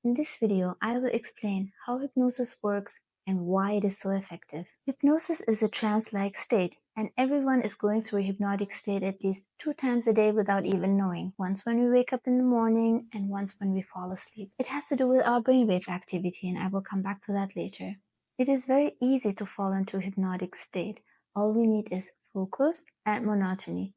In this video, I will explain how hypnosis works and why it is so effective. Hypnosis is a trance-like state, and everyone is going through a hypnotic state at least 2 times a day without even knowing. Once when we wake up in the morning and once when we fall asleep. It has to do with our brainwave activity, and I will come back to that later. It is very easy to fall into a hypnotic state. All we need is focus and monotony.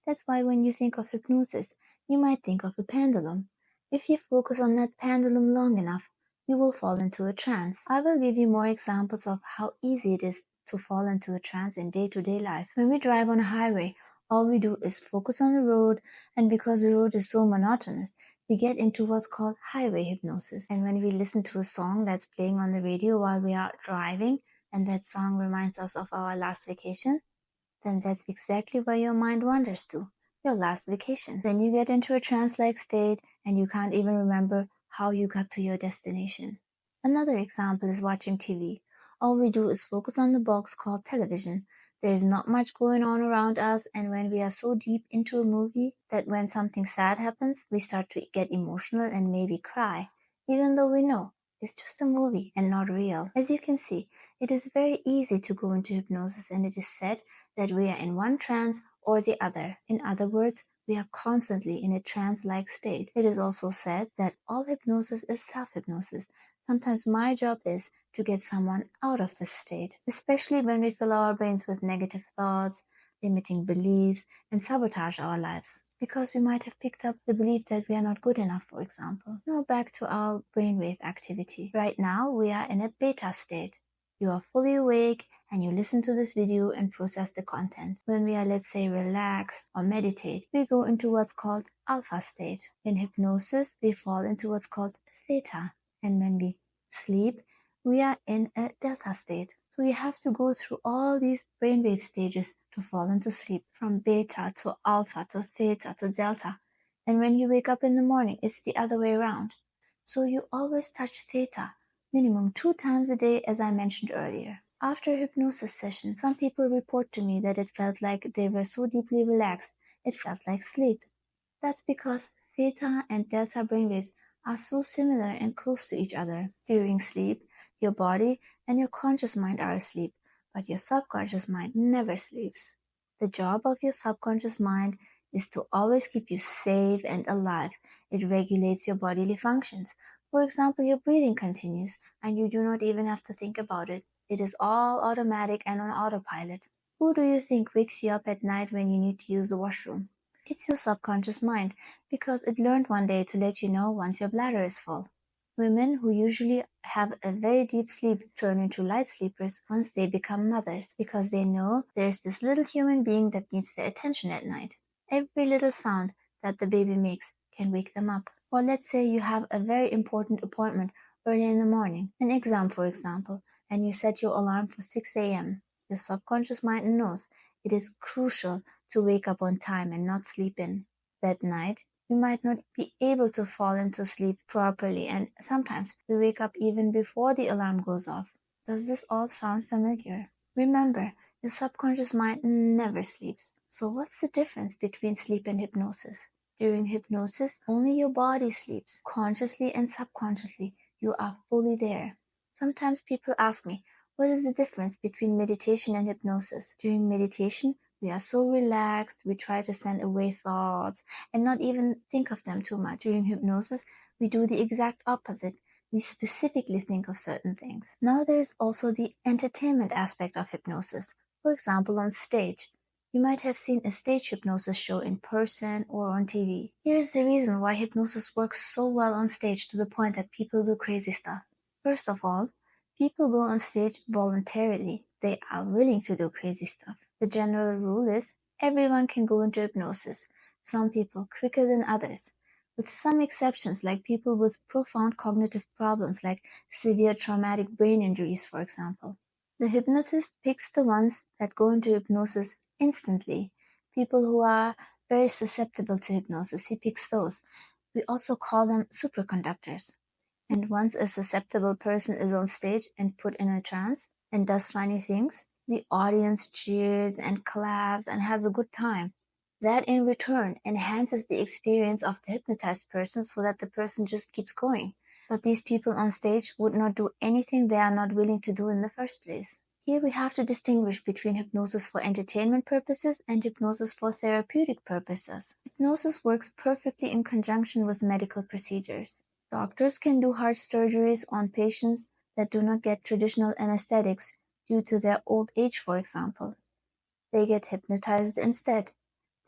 That's why when you think of hypnosis, you might think of a pendulum. If you focus on that pendulum long enough, you will fall into a trance. I will give you more examples of how easy it is to fall into a trance in day-to-day life. When we drive on a highway, all we do is focus on the road, and because the road is so monotonous, we get into what's called highway hypnosis. And when we listen to a song that's playing on the radio while we are driving, and that song reminds us of our last vacation, then that's exactly where your mind wanders to, your last vacation. Then you get into a trance-like state and you can't even remember how you got to your destination. Another example is watching TV. All we do is focus on the box called television. There's not much going on around us, and when we are so deep into a movie that when something sad happens, we start to get emotional and maybe cry, even though we know it's just a movie and not real. As you can see, it is very easy to go into hypnosis, and it is said that we are in one trance or the other. In other words, we are constantly in a trance-like state. It is also said that all hypnosis is self-hypnosis. Sometimes my job is to get someone out of this state, especially when we fill our brains with negative thoughts, limiting beliefs, and sabotage our lives. Because we might have picked up the belief that we are not good enough, for example. Now back to our brainwave activity. Right now, we are in a beta state. You are fully awake and you listen to this video and process the content. When we are, let's say, relaxed or meditate, we go into what's called alpha state. In hypnosis, we fall into what's called theta. And when we sleep, we are in a delta state. So you have to go through all these brainwave stages to fall into sleep, from beta to alpha to theta to delta. And when you wake up in the morning, it's the other way around. So you always touch theta, minimum 2 times a day, as I mentioned earlier. After a hypnosis session, some people report to me that it felt like they were so deeply relaxed, it felt like sleep. That's because theta and delta brainwaves are so similar and close to each other. During sleep, your body and your conscious mind are asleep, but your subconscious mind never sleeps. The job of your subconscious mind is to always keep you safe and alive. It regulates your bodily functions. For example, your breathing continues, and you do not even have to think about it. It is all automatic and on autopilot. Who do you think wakes you up at night when you need to use the washroom? It's your subconscious mind, because it learned one day to let you know once your bladder is full. Women who usually have a very deep sleep turn into light sleepers once they become mothers, because they know there's this little human being that needs their attention at night. Every little sound that the baby makes can wake them up. Or let's say you have a very important appointment early in the morning, an exam for example, and you set your alarm for 6 a.m. Your subconscious mind knows it is crucial to wake up on time and not sleep in. That night, we might not be able to fall into sleep properly, and sometimes we wake up even before the alarm goes off. Does this all sound familiar? Remember, your subconscious mind never sleeps. So what's the difference between sleep and hypnosis? During hypnosis, only your body sleeps. Consciously and subconsciously, you are fully there. Sometimes people ask me, what is the difference between meditation and hypnosis? During meditation, we are so relaxed, we try to send away thoughts and not even think of them too much. During hypnosis, we do the exact opposite. We specifically think of certain things. Now there is also the entertainment aspect of hypnosis. For example, on stage. You might have seen a stage hypnosis show in person or on TV. Here's the reason why hypnosis works so well on stage to the point that people do crazy stuff. First of all, people go on stage voluntarily. They are willing to do crazy stuff. The general rule is everyone can go into hypnosis, some people quicker than others, with some exceptions like people with profound cognitive problems like severe traumatic brain injuries, for example. The hypnotist picks the ones that go into hypnosis instantly. People who are very susceptible to hypnosis, he picks those. We also call them superconductors. And once a susceptible person is on stage and put in a trance and does funny things, the audience cheers and claps and has a good time. That in return enhances the experience of the hypnotized person so that the person just keeps going. But these people on stage would not do anything they are not willing to do in the first place. Here we have to distinguish between hypnosis for entertainment purposes and hypnosis for therapeutic purposes. Hypnosis works perfectly in conjunction with medical procedures. Doctors can do heart surgeries on patients that do not get traditional anesthetics due to their old age, for example. They get hypnotized instead.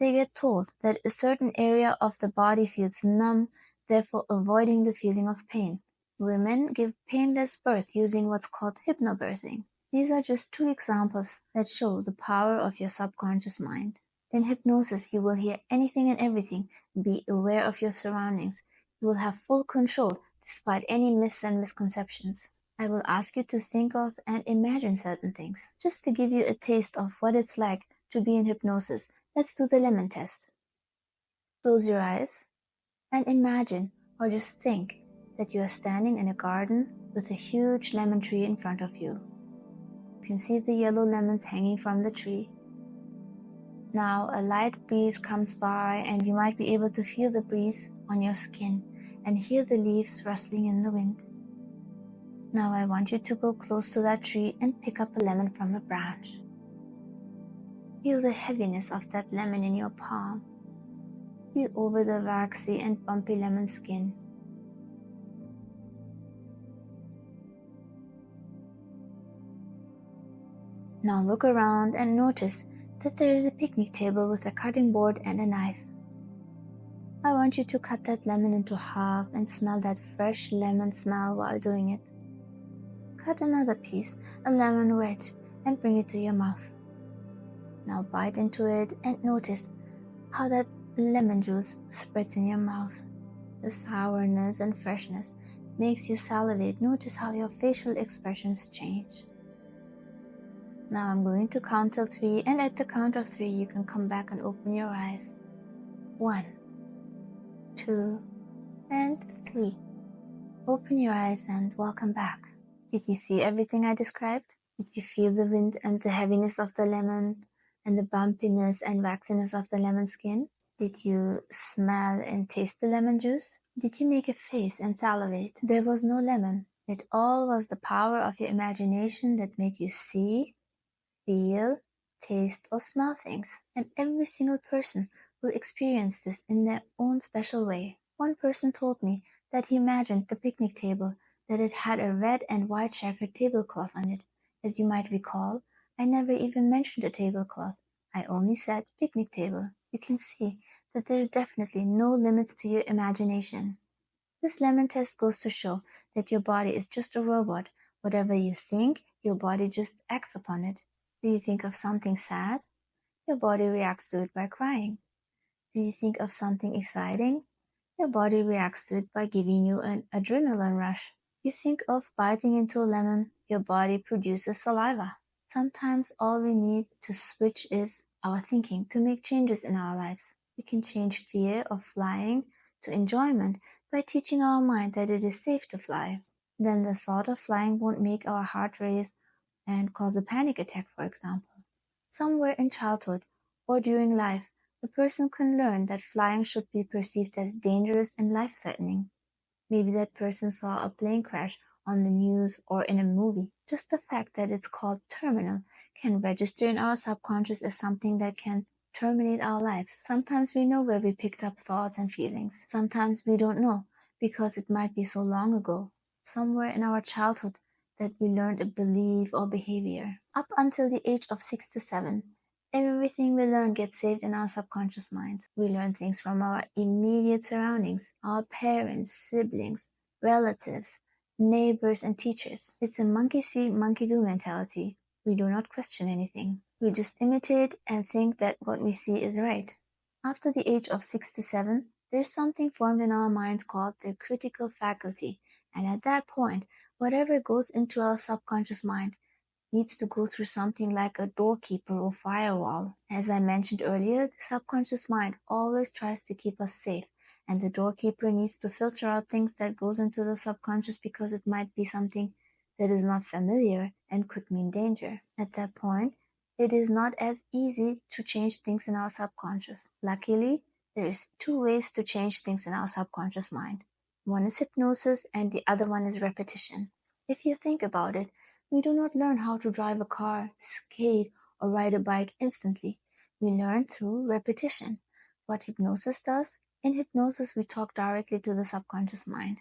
They get told that a certain area of the body feels numb, therefore avoiding the feeling of pain. Women give painless birth using what's called hypnobirthing. These are just two examples that show the power of your subconscious mind. In hypnosis, you will hear anything and everything, be aware of your surroundings. You will have full control despite any myths and misconceptions. I will ask you to think of and imagine certain things. Just to give you a taste of what it's like to be in hypnosis, let's do the lemon test. Close your eyes and imagine or just think that you are standing in a garden with a huge lemon tree in front of you. You can see the yellow lemons hanging from the tree. Now a light breeze comes by and you might be able to feel the breeze on your skin and hear the leaves rustling in the wind. Now I want you to go close to that tree and pick up a lemon from a branch. Feel the heaviness of that lemon in your palm. Feel over the waxy and bumpy lemon skin. Now look around and notice that there is a picnic table with a cutting board and a knife. I want you to cut that lemon into half and smell that fresh lemon smell while doing it. Cut another piece, a lemon wedge, and bring it to your mouth. Now bite into it and notice how that lemon juice spreads in your mouth. The sourness and freshness makes you salivate. Notice how your facial expressions change. Now I'm going to count till 3, and at the count of 3 you can come back and open your eyes. 1, 2, and 3. Open your eyes and welcome back. Did you see everything I described? Did you feel the wind and the heaviness of the lemon and the bumpiness and waxiness of the lemon skin? Did you smell and taste the lemon juice? Did you make a face and salivate? There was no lemon. It all was the power of your imagination that made you see, feel, taste, or smell things. And every single person will experience this in their own special way. One person told me that he imagined the picnic table, that it had a red and white checkered tablecloth on it. As you might recall, I never even mentioned a tablecloth. I only said picnic table. You can see that there is definitely no limits to your imagination. This lemon test goes to show that your body is just a robot. Whatever you think, your body just acts upon it. Do you think of something sad? Your body reacts to it by crying. Do you think of something exciting? Your body reacts to it by giving you an adrenaline rush. You think of biting into a lemon, your body produces saliva. Sometimes all we need to switch is our thinking to make changes in our lives. We can change fear of flying to enjoyment by teaching our mind that it is safe to fly. Then the thought of flying won't make our heart race and cause a panic attack, for example. Somewhere in childhood or during life, a person can learn that flying should be perceived as dangerous and life-threatening. Maybe that person saw a plane crash on the news or in a movie. Just the fact that it's called terminal can register in our subconscious as something that can terminate our lives. Sometimes we know where we picked up thoughts and feelings. Sometimes we don't know because it might be so long ago, somewhere in our childhood, that we learned a belief or behavior. Up until the age of 6 to 7, everything we learn gets saved in our subconscious minds. We learn things from our immediate surroundings, our parents, siblings, relatives, neighbors, and teachers. It's a monkey see, monkey do mentality. We do not question anything. We just imitate and think that what we see is right. After the age of 6 to 7, there's something formed in our minds called the critical faculty, and at that point, whatever goes into our subconscious mind needs to go through something like a doorkeeper or firewall. As I mentioned earlier, the subconscious mind always tries to keep us safe, and the doorkeeper needs to filter out things that goes into the subconscious because it might be something that is not familiar and could mean danger. At that point, it is not as easy to change things in our subconscious. Luckily, there is 2 ways to change things in our subconscious mind. One is hypnosis and the other one is repetition. If you think about it, we do not learn how to drive a car, skate, or ride a bike instantly. We learn through repetition. What hypnosis does? In hypnosis, we talk directly to the subconscious mind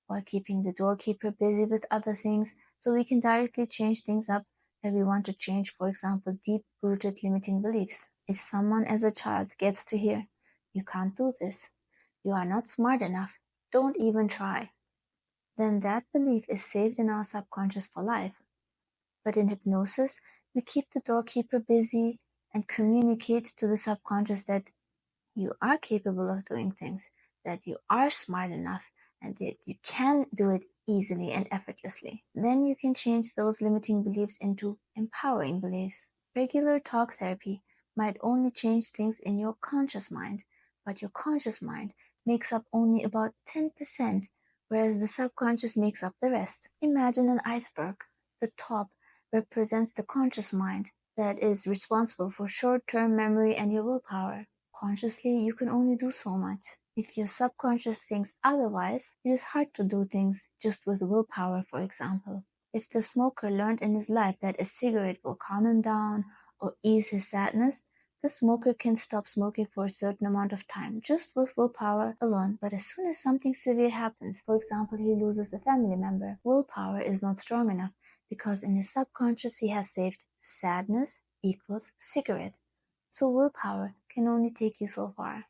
while keeping the doorkeeper busy with other things so we can directly change things up that we want to change, for example, deep-rooted limiting beliefs. If someone as a child gets to hear, "You can't do this, you are not smart enough, don't even try," then that belief is saved in our subconscious for life. But in hypnosis, we keep the doorkeeper busy and communicate to the subconscious that you are capable of doing things, that you are smart enough, and that you can do it easily and effortlessly. Then you can change those limiting beliefs into empowering beliefs. Regular talk therapy might only change things in your conscious mind, but your conscious mind makes up only about 10%, whereas the subconscious makes up the rest. Imagine an iceberg. The top represents the conscious mind that is responsible for short-term memory and your willpower. Consciously, you can only do so much. If your subconscious thinks otherwise, it is hard to do things just with willpower, for example. If the smoker learned in his life that a cigarette will calm him down or ease his sadness, the smoker can stop smoking for a certain amount of time, just with willpower alone. But as soon as something severe happens, for example, he loses a family member, willpower is not strong enough because in his subconscious he has saved sadness equals cigarette. So willpower can only take you so far.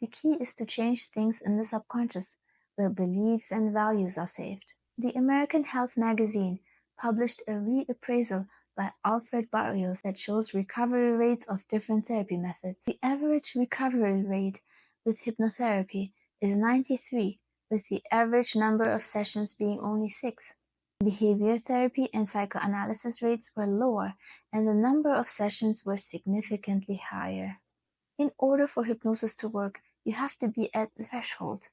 The key is to change things in the subconscious, where beliefs and values are saved. The American Health magazine published a reappraisal by Alfred Barrios that shows recovery rates of different therapy methods. The average recovery rate with hypnotherapy is 93, with the average number of sessions being only 6. Behavior therapy and psychoanalysis rates were lower, and the number of sessions were significantly higher. In order for hypnosis to work, you have to be at the threshold.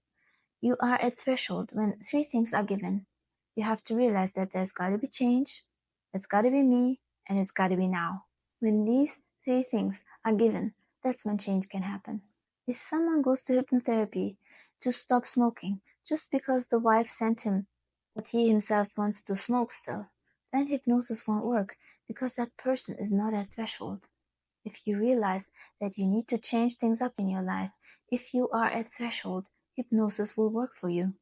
You are at threshold when 3 things are given. You have to realize that there's got to be change, it's got to be me, and it's got to be now. When these 3 things are given, that's when change can happen. If someone goes to hypnotherapy to stop smoking just because the wife sent him, but he himself wants to smoke still, then hypnosis won't work because that person is not at threshold. If you realize that you need to change things up in your life, if you are at threshold, hypnosis will work for you.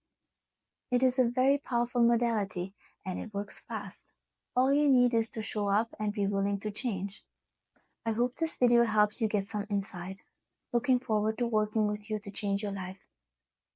It is a very powerful modality and it works fast. All you need is to show up and be willing to change. I hope this video helps you get some insight. Looking forward to working with you to change your life.